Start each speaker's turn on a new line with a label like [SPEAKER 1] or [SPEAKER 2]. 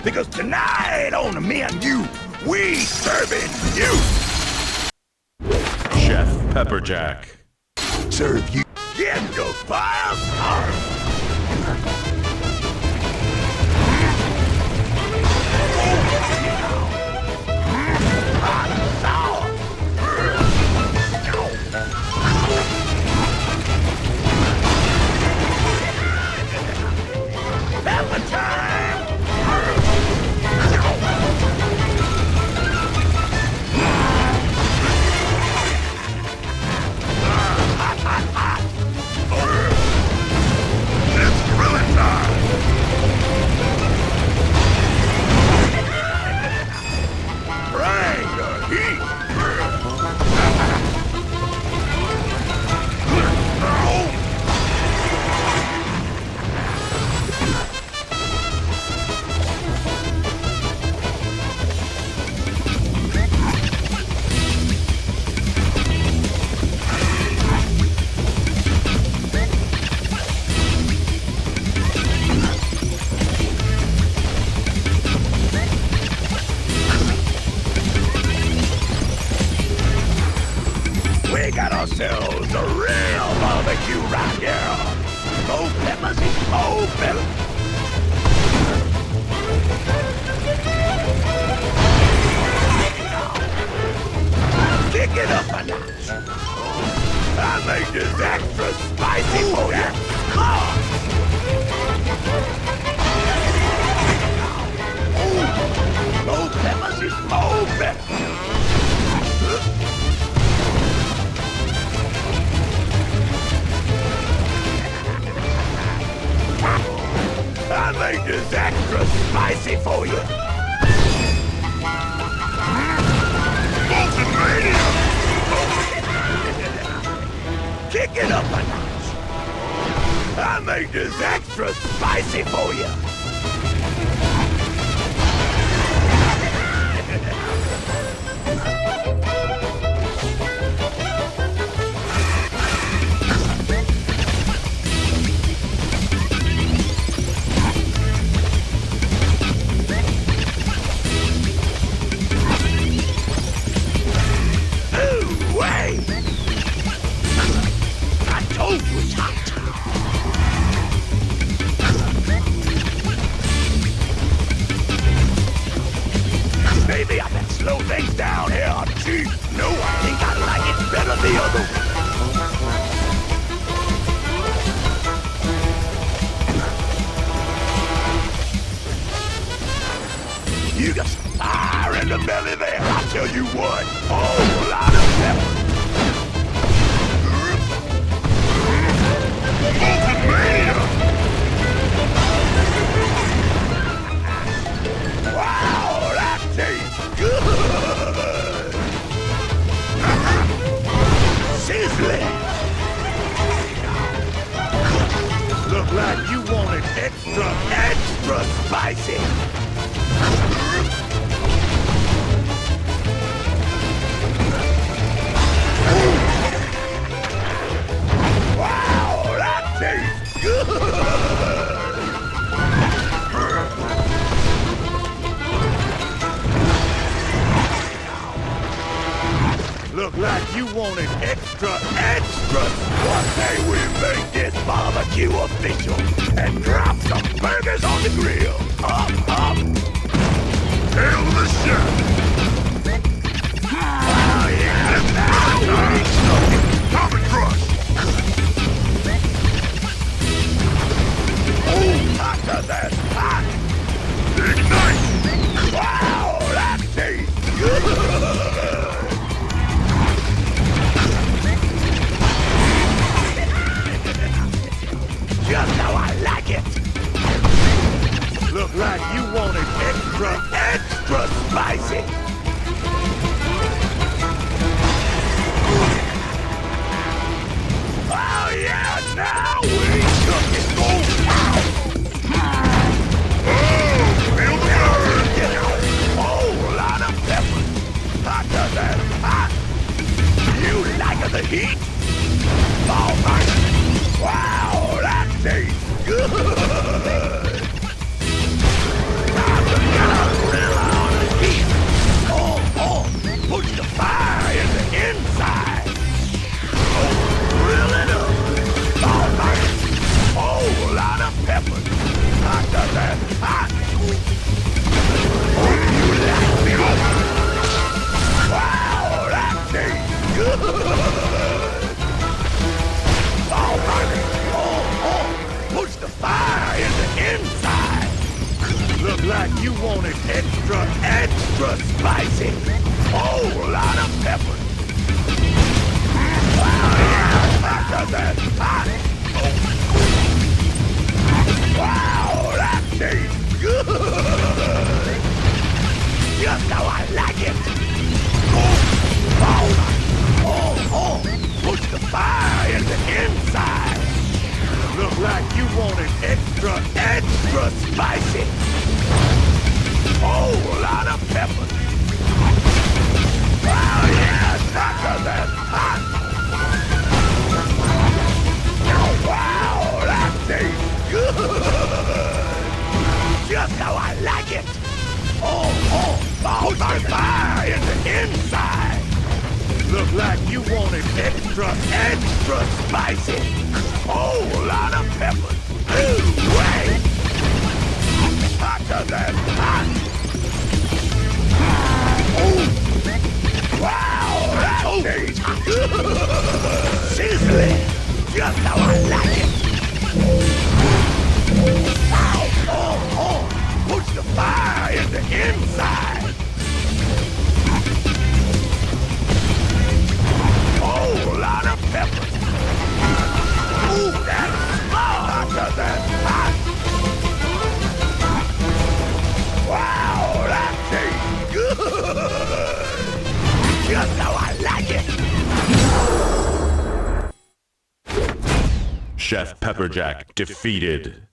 [SPEAKER 1] Because tonight on Me and You, we serving you.
[SPEAKER 2] Chef Pepperjack.
[SPEAKER 1] Serve you. Get your fire started. Pepper time! It's grilling time! Bring the heat! We got ourselves a real barbecue right here. More peppers is more better. Kick it up a notch. I make this extra spicy for you. More peppers is more better. I made this extra spicy for you. Molten Mania! Kick it up a notch. I made this extra spicy for you. Maybe I can slow things down here. Gee, no, I think I like it better the other way. You got some fire in the belly there. I tell you what, whole lot of pepper. Molten Mania! Wow, that tastes good! Sizzling! Look like you want it extra spicy! Wow, that tastes good! Look like you wanted extra. One day we make this barbecue official and drop some burgers on the grill. Up. Hail the chef. Oh yeah, now Common Crush. Oh, hotter than hot. Ignite. Wow, that tastes good. Just how I like it. Look like you wanted extra spicy. Oh yeah, now we cook it. Feel the burn. Get a whole lot of pepper. Hotter than hot. You like the heat? All right. Wow, that tastes good. Time to Alright. Push the fire in the inside. Look like you want it extra spicy. Whole lot of pepper. Wow, yeah, hotter than hot. Wow, that tastes good. Just how I like it. Push the fire in the inside. Look like you want it extra spicy. Whole lot of pepper. Wow, yeah, hotter than hot. Wow, that tastes good. Just how I like it. Push the fire in the inside. Look like you want it extra spicy. Whole lot of pepper. Ooh, wait. Hotter than hot. Ooh. Wow, that tastes good. Sizzling. Just how I like it. Push the fire in the inside. Whole lot of pepper. Ooh, that's hotter than hot. Wow, that tastes good. Just how I like it.
[SPEAKER 2] Chef Pepperjack defeated.